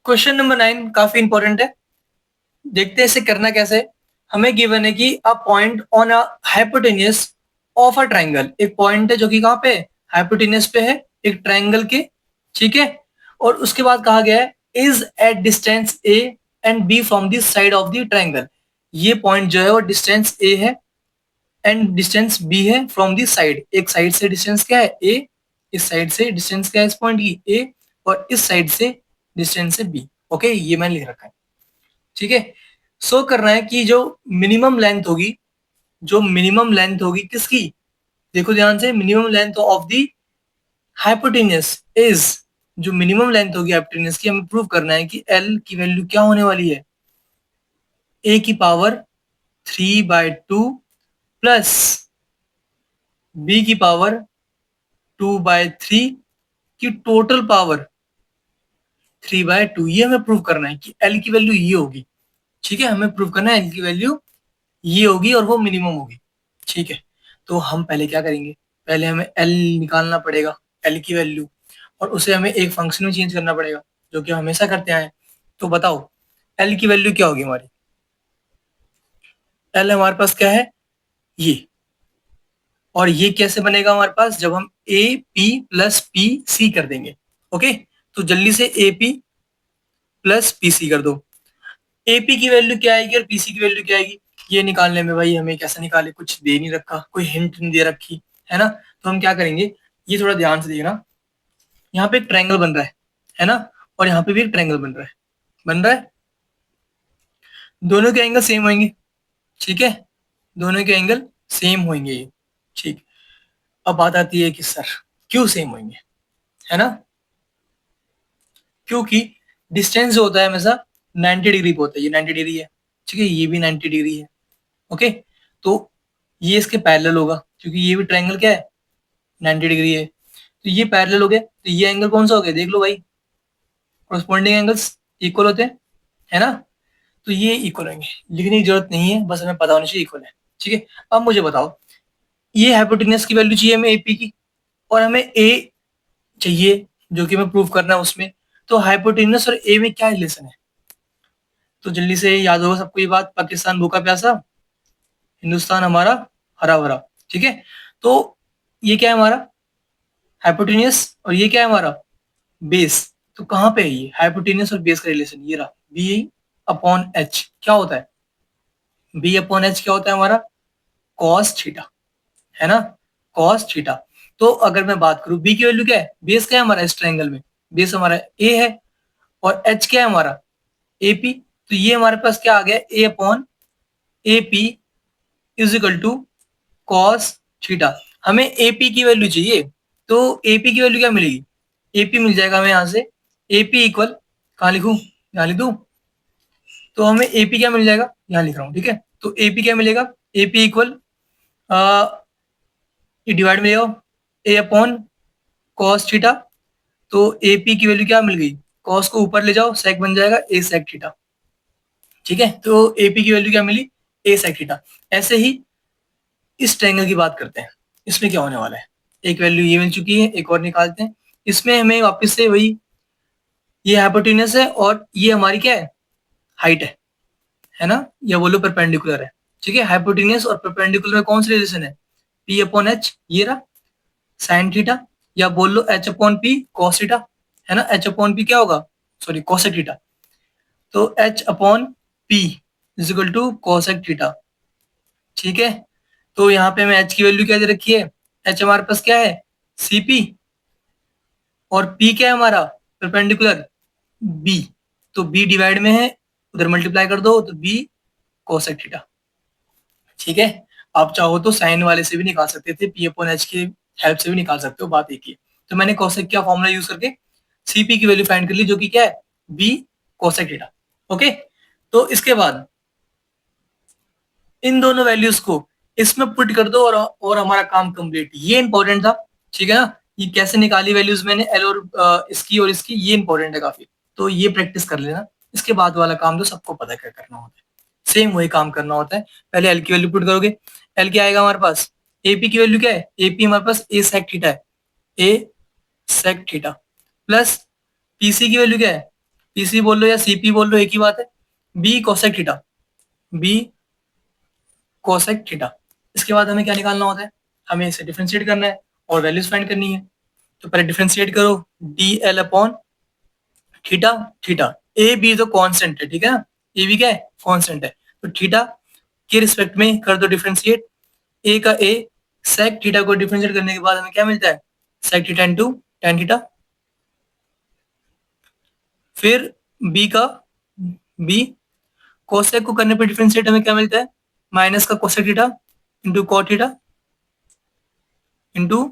Question number 9 काफी important है। देखते हैं इसे करना कैसे है। हमें गिवन है कि a point on a hypotenuse of a triangle. एक पॉइंट है जो कि कहाँ पे है, हाइपोटेन्यूज पे है एक ट्राइंगल के, ठीक है। और उसके बाद कहा गया है is at distance A and B from the side of the triangle. ये पॉइंट जो है वो डिस्टेंस ए है एंड डिस्टेंस बी है फ्रॉम द साइड। एक साइड से डिस्टेंस क्या है ए, इस साइड से डिस्टेंस क्या है इस पॉइंट की ए, और इस साइड से डिस्टेंस है बी। ओके, ये मैंने लिख रखा है, ठीक है। शो करना है कि जो मिनिमम लेंथ होगी, जो मिनिमम लेंथ होगी किसकी, देखो ध्यान से, minimum length of the hypotenuse is, जो मिनिमम लेंथ होगी हाइपोटेन्यूज की, हमें प्रूव करना है कि एल की वैल्यू क्या होने वाली है, ए की पावर 3/2 प्लस बी की पावर 2/3 की टोटल पावर 3/2। ये हमें प्रूव करना है कि एल की वैल्यू ये होगी, ठीक है। हमें प्रूव करना है एल की वैल्यू ये होगी और वो मिनिमम होगी, ठीक है। तो हम पहले क्या करेंगे, पहले हमें एल निकालना पड़ेगा, एल की वैल्यू, और उसे हमें एक फंक्शन में चेंज करना पड़ेगा जो कि हम हमेशा करते आए हैं। तो बताओ एल की वैल्यू क्या होगी हमारी, एल हमारे पास क्या है ये, और ये कैसे बनेगा हमारे पास, जब हम A P plus P C कर देंगे। ओके, तो जल्दी से A P plus P C कर दो। एपी की वैल्यू क्या आएगी और पीसी की वैल्यू क्या आएगी, ये निकालने में भाई हमें कैसे निकाले, कुछ दे नहीं रखा, कोई हिंट नहीं दे रखी है ना। तो हम क्या करेंगे, ये थोड़ा ध्यान से देखना। यहाँ पे एक ट्रायंगल बन रहा है ना, और यहाँ पे भी एक ट्रायंगल बन रहा है, बन रहा है। दोनों के एंगल सेम होंगे, ठीक है, दोनों के एंगल सेम होंगे ये, ठीक। अब बात आती है कि सर क्यों सेम होंगे, है ना, क्योंकि डिस्टेंस जो होता है हमेशा 90 डिग्री पे होता है। ये 90 डिग्री है, ठीक है, ये भी 90 डिग्री है। ओके, तो ये इसके पैरेलल होगा क्योंकि ये भी ट्रायंगल क्या है 90 डिग्री है, तो ये पैरेलल हो गए, तो ये एंगल कौन सा हो गया देख लो भाई, कोरस्पॉन्डिंग एंगल्स इक्वल होते हैं, है ना। तो ये इक्वल होंगे, लिखने की जरूरत नहीं है, बस हमें पता होना चाहिए इक्वल है, ठीक है। अब मुझे बताओ, ये हाइपोटेन्यूज की वैल्यू चाहिए हमें एपी की, और हमें ए चाहिए जो कि हमें प्रूव करना है उसमें। तो हाइपोटेन्यूज और ए में क्या रिलेशन है, तो जल्दी से याद होगा सबको ये बात, पाकिस्तान भूखा प्यासा, हिंदुस्तान हमारा हरा भरा, ठीक है। तो ये क्या है हमारा हाइपोटेन्यूज, और ये क्या है हमारा बेस। तो कहाँ पे है ये हाइपोटेन्यूज और बेस का रिलेशन, ये रहा बी अपॉन एच। क्या होता है बी अपॉन एच, क्या होता है हमारा कॉस थीटा, है ना, कॉस थीटा। तो अगर मैं बात करूं बी की वैल्यू क्या है, बेस क्या है हमारा इस ट्रायंगल में, बेस हमारा ए है, और एच क्या है हमारा एपी। तो ये हमारे पास क्या आ गया A upon A P is equal to cos theta. हमें एपी की वैल्यू चाहिए, तो एपी की वैल्यू क्या मिलेगी, एपी मिल जाएगा हमें यहाँ से, एपी इक्वल, कहाँ लिखूं, यहाँ लिख दूं, तो हमें एपी क्या मिल जाएगा, यहाँ लिख रहा हूँ, ठीक है। तो एपी क्या मिलेगा, एपी इक्वल, ये डिवाइड में ए अपॉन कॉस थीटा। तो एपी की वैल्यू क्या मिल गई, कॉस को ऊपर ले जाओ सेक बन जाएगा ए सेक थीटा, ठीक है। तो एपी की वैल्यू क्या मिली, ए सेक थीटा। ऐसे ही इस ट्रायंगल की बात करते हैं, इसमें क्या होने वाला है, एक वैल्यू ये मिल चुकी है, एक और निकालते हैं। इसमें हमें वापस से वही, ये हाइपोटेन्यूज है और ये हमारी क्या है हाइट है ना, या बोलो परपेंडिकुलर है, ठीक है। हाइपोटेन्यूज और परपेंडिकुलर में कौन सी रिलेशन है, पी अपॉन एच, ये रहा साइन थीटा, या बोल लो H upon P cos theta, है ना। एच अपॉन पी क्या होगा, सॉरी कॉसेक थीटा, तो H upon P is equal to cosec theta, ठीक है। तो यहाँ पे हमें एच की वैल्यू क्या दे रखी है, एच हमारे पास क्या है सीपी, और पी क्या है हमारा परपेंडिकुलर बी, तो बी डिवाइड में है, उधर मल्टीप्लाई कर दो तो बी कोसेक थीटा, ठीक है। आप चाहो तो साइन वाले से भी निकाल सकते थे, पी अपॉन एच की हेल्प से भी निकाल सकते हो, बात एक ही है। तो मैंने कोसेक का फॉर्मूला यूज करके सीपी की वैल्यू फाइंड कर ली जो कि क्या है बी कोसेक थीटा। ओके, तो इसके बाद इन दोनों वैल्यूज को इसमें पुट कर दो और हमारा काम कंप्लीट। ये इंपॉर्टेंट था, ठीक है ना, ये कैसे निकाली वैल्यूज मैंने एल और इसकी और इसकी, ये इंपॉर्टेंट है काफी, तो ये प्रैक्टिस कर लेना। इसके बाद वाला काम तो सबको पता है क्या करना होता है, सेम वही काम करना होता है। पहले एल की वैल्यू पुट करोगे, एल क्या आएगा हमारे पास, एपी की वैल्यू क्या है, एपी हमारे पास ए सेक थीटा है, A sec theta, plus PC की वैल्यू क्या है, पीसी बोल लो या सीपी बोल लो, एक ही बात है। B cosec theta, B cosec theta. इसके बाद हमें क्या निकालना होता है, हमें इसे डिफरेंशिएट करना है और वैल्यूज फाइंड करनी है। तो पहले डिफरेंशिएट करो, D L upon theta, theta A B तो कांस्टेंट है, ठीक है ना, ए बी क्या है, कांस्टेंट है। तो थीटा के रिस्पेक्ट में कर दो डिफरेंशिएट, ए का ए, सेक थीटा को डिफरेंशिएट करने के बाद हमें क्या मिलता है, sec theta into tan theta. फिर बी का बी, कोसेक को करने पर डिफरेंशिएट हमें क्या मिलता है, माइनस का cosec theta into cot theta into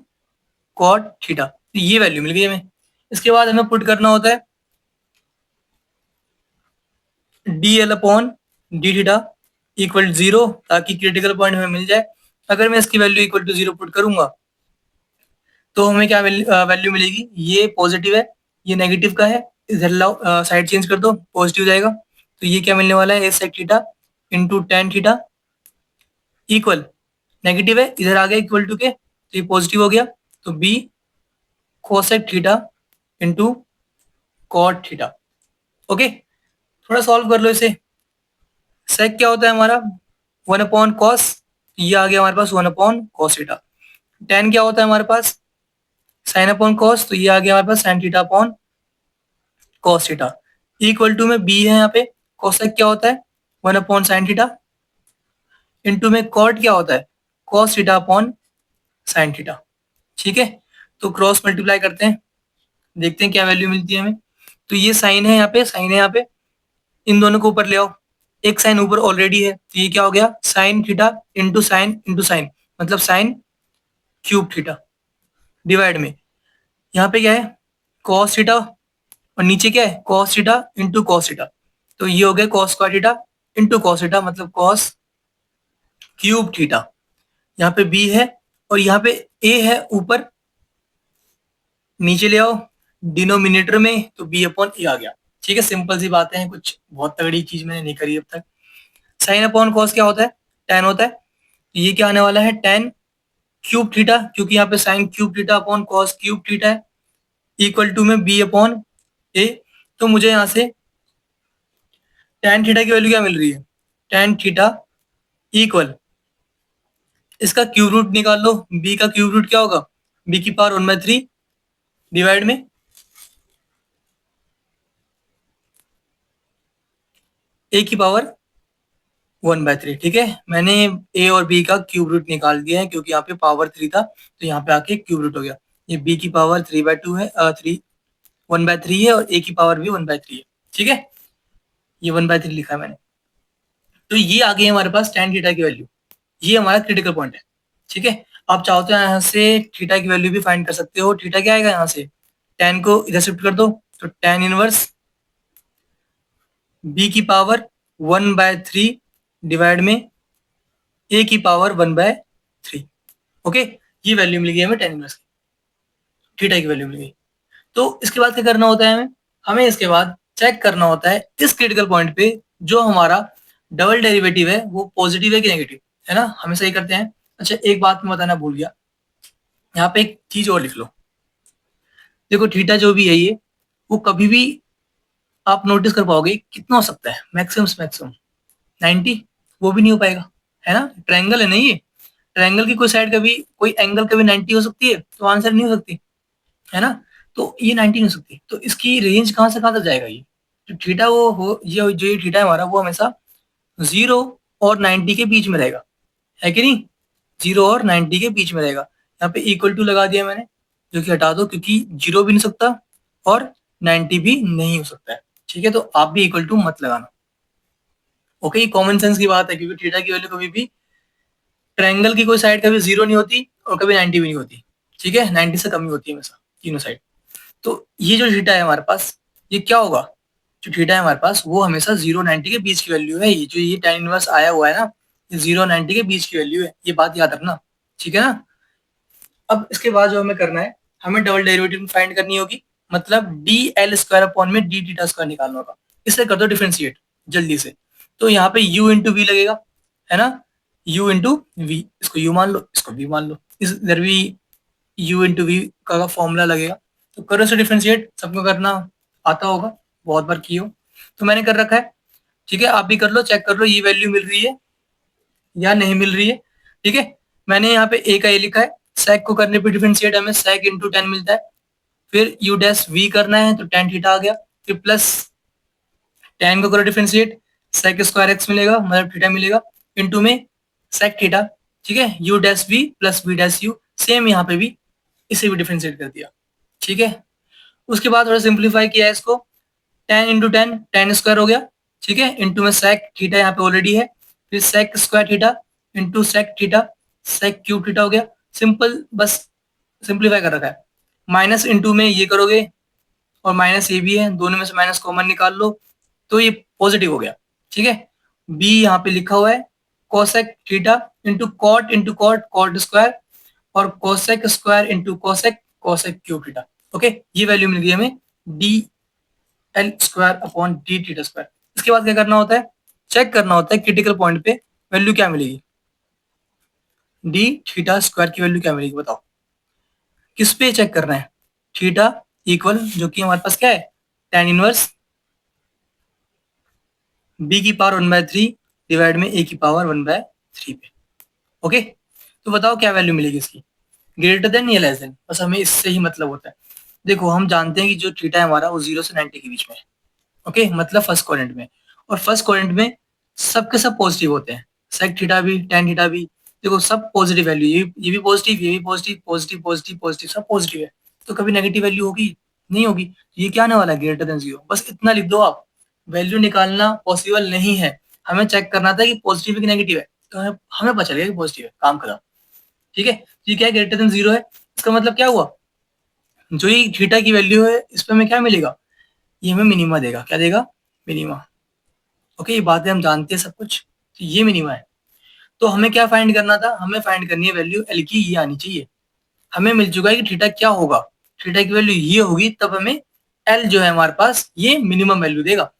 cot theta. तो ये वैल्यू मिल गई हमें। इसके बाद हमें पुट करना होता है D L upon D theta equal 0, ताकि क्रिटिकल पॉइंट हमें मिल जाए। अगर मैं इसकी वैल्यू इक्वल टू 0 पुट करूंगा तो हमें क्या वैल्यू मिलेगी, ये पॉजिटिव है, ये नेगेटिव का है, इधर लाओ साइड चेंज कर दो, पॉजिटिव जाएगा। तो ये क्या मिलने वाला है, A sec theta into tan theta equal, negative है इधर आ गया इक्वल टू के, तो ये पॉजिटिव हो गया, तो B cosec theta into cot theta. Okay, थोड़ा सॉल्व कर लो इसे। सेक क्या होता है हमारा, 1 अपॉन कॉस, ये आ गया हमारे पास 1 अपॉन कॉस थीटा। tan क्या होता है हमारे पास, साइन अपॉन कॉस, तो ये आ गया हमारे पास sine theta upon cos theta equal to में बी है यहाँ पे, कोसेक क्या होता है 1 अपॉन साइन थीटा, इंटू में कॉट क्या होता है cos theta upon sine theta. ठीक है, तो क्रॉस मल्टीप्लाई करते हैं, देखते हैं क्या वैल्यू मिलती है हमें। तो ये साइन है यहाँ पे, साइन है यहाँ पे, इन दोनों को ऊपर ले आओ, एक साइन ऊपर ऑलरेडी है, तो ये क्या हो गया साइन थीटा इंटू साइन, मतलब साइन क्यूब थीटा डिवाइड में, यहाँ पे क्या है कॉस थीटा और नीचे क्या है cos theta into cos theta, तो ये हो गया cos square theta into cos theta, मतलब कॉस क्यूब थीटा। यहाँ पे बी है और यहाँ पे ए है ऊपर, नीचे ले आओ डिनोमिनेटर में, तो बी अपॉन ए आ गया। ठीक है, सिंपल सी बातें हैं, कुछ बहुत तगड़ी चीज मैंने नहीं करी अब तक। साइन अपॉन कॉस क्या होता है, tan होता है, तो ये क्या आने वाला है tan क्यूब थीटा, क्योंकि यहाँ पे sine cube theta upon cos cube theta है, इक्वल टू में बी अपॉन ए। तो मुझे यहाँ से tan थीटा की वैल्यू क्या मिल रही है, tan थीटा इक्वल, इसका क्यूब रूट निकाल लो, बी का क्यूब रूट क्या होगा, बी की पावर 1/3 डिवाइड में ए की पावर 1/3। ठीक है, मैंने ए और बी का क्यूब रूट निकाल दिया है, क्योंकि यहाँ पे पावर 3 था, तो यहाँ पे आके क्यूब रूट हो गया। ये बी की पावर 3/2 है, 1/3 है, और ए की पावर भी 1/3 है। ठीक है, ये 1/3 लिखा है मैंने। तो ये आ गई हमारे पास tan थीटा की वैल्यू, ये हमारा क्रिटिकल पॉइंट है। ठीक है, आप चाहो तो यहाँ से थीटा की वैल्यू भी फाइंड कर सकते हो। थीटा क्या आएगा यहाँ से, tan को इधर शिफ्ट कर दो, तो tan इनवर्स बी की पावर 1/3 डिवाइड में ए की पावर 1/3। ओके, ये वैल्यू मिल गई हमें tan इनवर्स की, थीटा की वैल्यू मिल गई। तो इसके बाद क्या करना होता है हमें, हमें इसके बाद चेक करना होता है इस क्रिटिकल पॉइंट पे जो हमारा डबल डेरिवेटिव है वो पॉजिटिव है कि नेगेटिव है ना, हमेशा ही करते हैं। अच्छा, एक बात मैं बताना भूल गया, यहाँ पे एक चीज और लिख लो। देखो थीटा जो भी है ये, वो कभी भी आप नोटिस कर पाओगे कितना हो सकता है, मैक्सिमम मैक्सिमम 90, वो भी नहीं हो पाएगा, है ना, ट्रायंगल है ना ये, ट्रायंगल की कोई साइड कभी, कोई एंगल कभी 90 हो सकती है, तो आंसर नहीं हो सकती, है ना। तो ये 90 नहीं हो सकती, तो इसकी रेंज कहाँ से कहाँ तक जाएगा ये, जो थीटा वो हो, ये जो ये थीटा है हमारा, वो हमेशा 0 और 90 के बीच में रहेगा, है कि नहीं, 0 और 90 के बीच में रहेगा। यहाँ पे इक्वल टू लगा दिया मैंने, जो कि हटा दो, क्योंकि 0 भी नहीं सकता और 90 भी नहीं हो सकता है। ठीक है, तो आप भी इक्वल टू मत लगाना। ओके, ये कॉमन सेंस की बात है, क्योंकि थीटा की वैल्यू कभी भी, ट्रायंगल की कोई साइड कभी 0 नहीं होती और कभी 90 भी नहीं होती। ठीक है, 90 से कम ही होती है हमेशा तीनों साइड। तो ये जो थीटा है हमारे पास, ये क्या होगा, जो थीटा है हमारे पास वो हमेशा 0-90 के बीच की वैल्यू है। ये जो ये tan इनवर्स आया हुआ है ना, ये 0-90 के बीच की वैल्यू है, ये बात याद रखना। ठीक है ना। अब इसके बाद जो हमें करना है, हमें डबल डेरिवेटिव फाइंड करनी होगी, मतलब डी एल स्क्वायर अपॉन में डी थीटा स्क्वायर निकालना होगा। इसे कर दो डिफरेंशिएट जल्दी से। तो यहाँ पे u इंटू वी लगेगा, है ना, u इंटू वी, इसको u मान लो, इसको v मान लो, इधर भी u इंटू वी का फॉर्मूला लगेगा। तो करो से डिफरेंशिएट, सबको करना आता होगा, बहुत बार की हो, तो मैंने कर रखा है। ठीक है, आप भी कर लो, चेक कर लो ये वैल्यू मिल रही है या नहीं मिल रही है। ठीक है, मैंने यहाँ पे a का ये लिखा है, sec को करने पे डिफरेंशिएट हमें sec इंटू टेन मिलता है, फिर u डैश v करना है तो tan थीटा आ गया, फिर प्लस tan को करो डिफरेंशिएट, sec स्क्वायर x मिलेगा मतलब थीटा मिलेगा, इंटू में sec थीटा। ठीक है, u dash v plus v dash u, same यहाँ पे भी इसे भी डिफरेंशिएट कर दिया। ठीक है, उसके बाद थोड़ा सिंप्लीफाई किया है इसको, tan into ten, ten square हो गया। ठीक है, इंटू में sec थीटा यहाँ पे ऑलरेडी है, फिर sec square theta into sec theta, sec cube theta हो गया। सिंपल, बस सिंप्लीफाई कर रखा है। माइनस इंटू में ये करोगे और माइनस ये भी है, दोनों में से माइनस कॉमन निकाल लो तो ये पॉजिटिव हो गया। ठीक है, बी यहाँ पे लिखा हुआ है cosec theta into cot cot square और cosec square into cosec cosec cube theta. Okay, ये वैल्यू मिल गई हमें D L square upon D theta square. इसके बाद क्या करना होता है, चेक करना होता है क्रिटिकल पॉइंट पे वैल्यू क्या मिलेगी, डी थीटा स्क्वायर की वैल्यू क्या मिलेगी बताओ। किस पे चेक करना है, थीटा इक्वल जो कि हमारे पास क्या है, tan इनवर्स बी की पावर 1/3 डिवाइड में ए की पावर 1/3 पे। ओके, तो बताओ क्या वैल्यू मिलेगी इसकी, ग्रेटर देन या लेस देन, बस हमें इससे ही मतलब होता है। देखो हम जानते हैं कि जो थीटा है हमारा वो 0 से 90 के बीच में है। ओके, मतलब फर्स्ट क्वाड्रेंट में, और फर्स्ट क्वाड्रेंट में सबके सब पॉजिटिव होते हैं, सेक थीटा भी tan थीटा भी। देखो सब पॉजिटिव वैल्यू, ये भी पॉजिटिव, ये भी पॉजिटिव, पॉजिटिव पॉजिटिव पॉजिटिव, सब पॉजिटिव है, तो कभी नेगेटिव वैल्यू होगी नहीं होगी। ये क्या आने वाला है, ग्रेटर देन 0, बस इतना लिख दो आप। वैल्यू निकालना पॉसिबल नहीं है, हमें चेक करना था कि पॉजिटिव है कि नेगेटिव है, तो हमें पता चलेगा कि पॉजिटिव है, काम खत्म। ठीक है, ये क्या है, ग्रेटर देन 0 है, इसका मतलब क्या हुआ, जो ये थीटा की वैल्यू है इस पर हमें क्या मिलेगा, ये हमें मिनिमा देगा। क्या देगा, मिनिमा। ओके, ये बातें हम जानते हैं सब कुछ, तो ये मिनिमा है। तो हमें क्या फाइंड करना था, हमें फाइंड करनी है वैल्यू एल की, ये आनी चाहिए। हमें मिल चुका है कि थीटा क्या होगा, थीटा की वैल्यू ये होगी, तब हमें एल जो है हमारे पास ये मिनिमम वैल्यू देगा।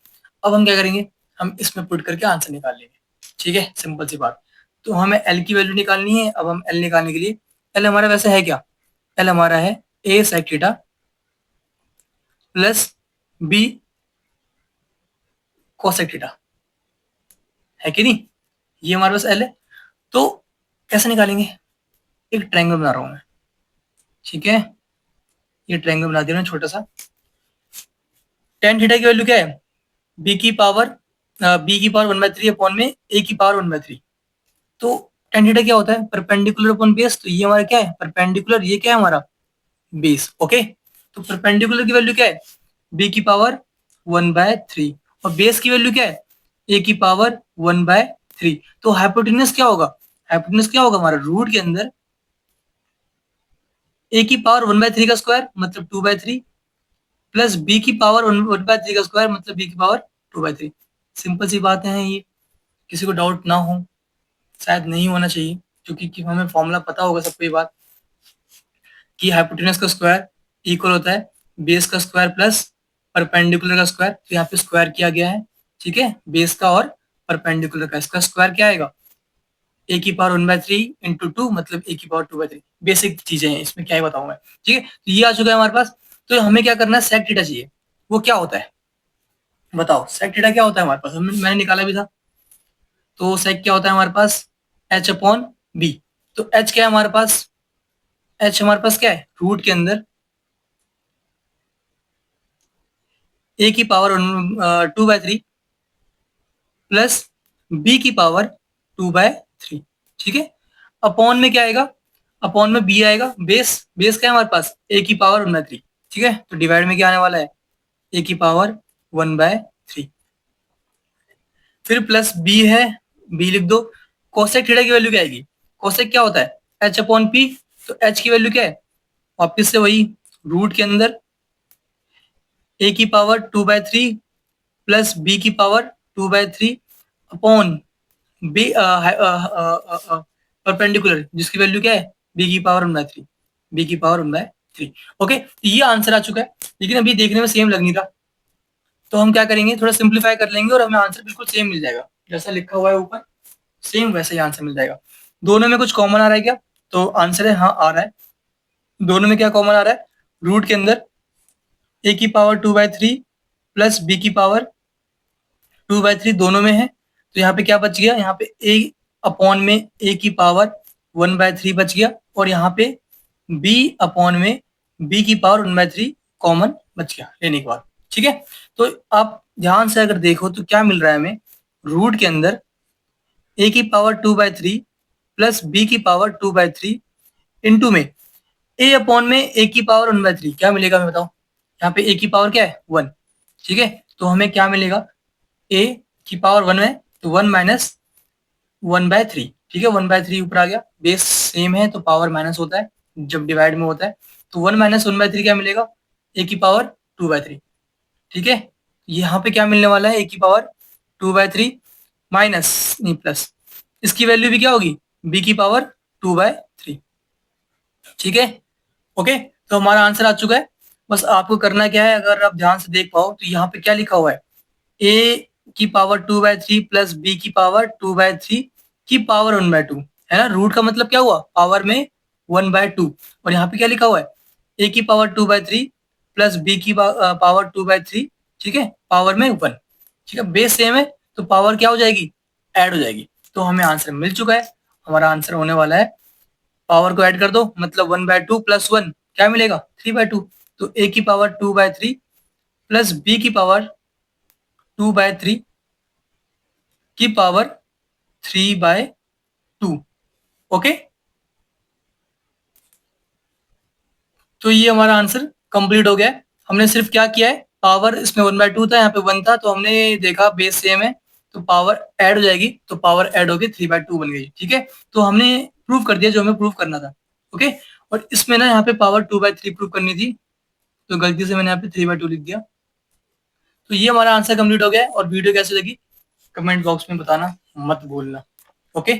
अब हम क्या करेंगे, हम इसमें पुट करके आंसर निकाल लेंगे। ठीक है, सिंपल सी बात। तो हमें एल की वैल्यू निकालनी है। अब हम एल निकालने के लिए, एल हमारा वैसे है क्या, एल हमारा है A sec theta plus B cosec theta, है कि नहीं, ये हमारे पास एल है। तो कैसे निकालेंगे, एक ट्रायंगल बना रहा हूं मैं। ठीक है, ये ट्रायंगल बना दिया मैंने छोटा सा। tan थीटा की वैल्यू क्या है, b की पावर 1/3 अपॉन में a की पावर 1/3। तो tan थीटा क्या होता है, परपेंडिकुलर अपॉन बेस, तो ये हमारा क्या है परपेंडिकुलर, ये क्या है हमारा बेस। ओके, तो परपेंडिकुलर की वैल्यू क्या है, b की पावर 1/3 और बेस की वैल्यू क्या है, a की पावर 1/3। तो हाइपोटेन्यूज क्या होगा, हाइपोटेन्यूज क्या होगा हमारा, रूट के अंदर a की पावर 1/3 का स्क्वायर मतलब 2/3 प्लस b की पावर 1/3 का स्क्वायर मतलब b की पावर 2/3। सिंपल सी बातें हैं ये, किसी को डाउट ना हो, शायद नहीं होना चाहिए, क्योंकि कि हमें फॉर्मूला पता होगा सबको ये बात, कि हाइपोटेनस का स्क्वायर इक्वल होता है बेस का स्क्वायर प्लस परपेंडिकुलर का स्क्वायर। तो यहाँ पे स्क्वायर किया गया है। ठीक है, बेस का और परपेंडिकुलर का, इसका स्क्वायर क्या आएगा, ए की पावर 1/3 इंटू 2 मतलब ए की पावर 2/3। बेसिक चीजें हैं, इसमें क्या ही बताऊं मैं। ठीक है, तो ये आ चुका है हमारे पास। तो हमें क्या करना है, सेक थीटा चाहिए, वो क्या होता है बताओ, सेक थीटा क्या होता है हमारे पास, मैंने निकाला भी था। तो सेक क्या होता है हमारे पास, एच अपॉन बी। तो एच क्या है हमारे पास, एच हमारे पास क्या है, रूट के अंदर ए की पावर 2/3 प्लस बी की पावर 2/3। ठीक है, अपॉन में क्या आएगा, अपॉन में बी आएगा, बेस बेस क्या है हमारे पास, ए की पावर 1/3। ठीक है, तो डिवाइड में क्या आने वाला है, ए की पावर 1/3, फिर प्लस बी है, बी लिख दो। कोसेक थीटा की वैल्यू क्या आएगी, कोसेक क्या होता है, एच अपॉन पी। तो एच की वैल्यू क्या है, वापिस से वही, रूट के अंदर ए की पावर 2/3 प्लस बी की पावर 2/3 अपॉन बी परपेंडिकुलर, जिसकी वैल्यू क्या है, बी की पावर 1/3, बी की पावर 1/3। ओके, तो ये आंसर आ चुका है, लेकिन अभी देखने में सेम लग नहीं रहा। तो हम क्या करेंगे, थोड़ा सिंप्लीफाई कर लेंगे और हमें आंसर बिल्कुल सेम मिल जाएगा, जैसा लिखा हुआ है ऊपर सेम वैसा ही आंसर मिल जाएगा। दोनों में कुछ कॉमन आ रहा है क्या, तो आंसर है हाँ आ रहा है। दोनों में क्या कॉमन आ रहा है, रूट के अंदर ए की पावर 2/3 प्लस बी की पावर 2/3 दोनों में है, तो यहाँ पे क्या बच गया, यहाँ पे a अपॉन में a की पावर 1/3 बच गया, और यहाँ पे b अपॉन में b की पावर 1/3 कॉमन बच गया लेने के बाद। ठीक है, तो आप ध्यान से अगर देखो तो क्या मिल रहा है हमें, रूट के अंदर a की पावर 2/3 प्लस b की पावर 2/3 इंटू में a अपॉन में a की पावर 1/3, क्या मिलेगा हमें बताओ, यहाँ पे a की पावर क्या है 1। ठीक है, तो हमें क्या मिलेगा, a की पावर 1 है तो 1 माइनस 1/3। ठीक है, 1/3 ऊपर आ गया, बेस सेम है तो पावर माइनस होता है जब डिवाइड में होता है, तो 1 माइनस 1/3 क्या मिलेगा, a की पावर 2/3। ठीक है, यहाँ पे क्या मिलने वाला है, a की पावर 2/3 माइनस नहीं प्लस, इसकी वैल्यू भी क्या होगी, b की पावर 2/3। ठीक है, ओके, तो हमारा आंसर आ चुका है। बस आपको करना क्या है, अगर आप ध्यान से देख पाओ तो यहाँ पे क्या लिखा हुआ है, a की पावर 2/3 प्लस b की पावर 2/3 की पावर 1/2, है ना, रूट का मतलब क्या हुआ, पावर में 1/2, और यहाँ पे क्या लिखा हुआ है, a की पावर 2/3 प्लस b की पावर 2/3, ठीक है, पावर में 1। ठीक है, बेस सेम है तो पावर क्या हो जाएगी, ऐड हो जाएगी, तो हमें आंसर मिल चुका है। हमारा आंसर होने वाला है, पावर को ऐड कर दो, मतलब 1/2 प्लस 1 क्या मिलेगा, 3/2, तो a की पावर 2/3 प्लस b की पावर 2/3 की पावर 3/2। ओके, तो ये हमारा आंसर कंप्लीट हो गया है। हमने सिर्फ क्या किया है, पावर इसमें 1/2 था, यहाँ पे 1 था, तो हमने देखा बेस सेम है तो पावर ऐड हो जाएगी, तो पावर ऐड होगी 3/2 बन गई। ठीक है, तो हमने प्रूव कर दिया जो हमें प्रूव करना था। ओके, और इसमें ना यहाँ पे पावर 2/3 प्रूव करनी थी, तो गलती से मैंने यहाँ पे 3/2 लिख दिया। तो ये हमारा आंसर कंप्लीट हो गया है, और वीडियो कैसी लगी कमेंट बॉक्स में बताना मत भूलना। ओके।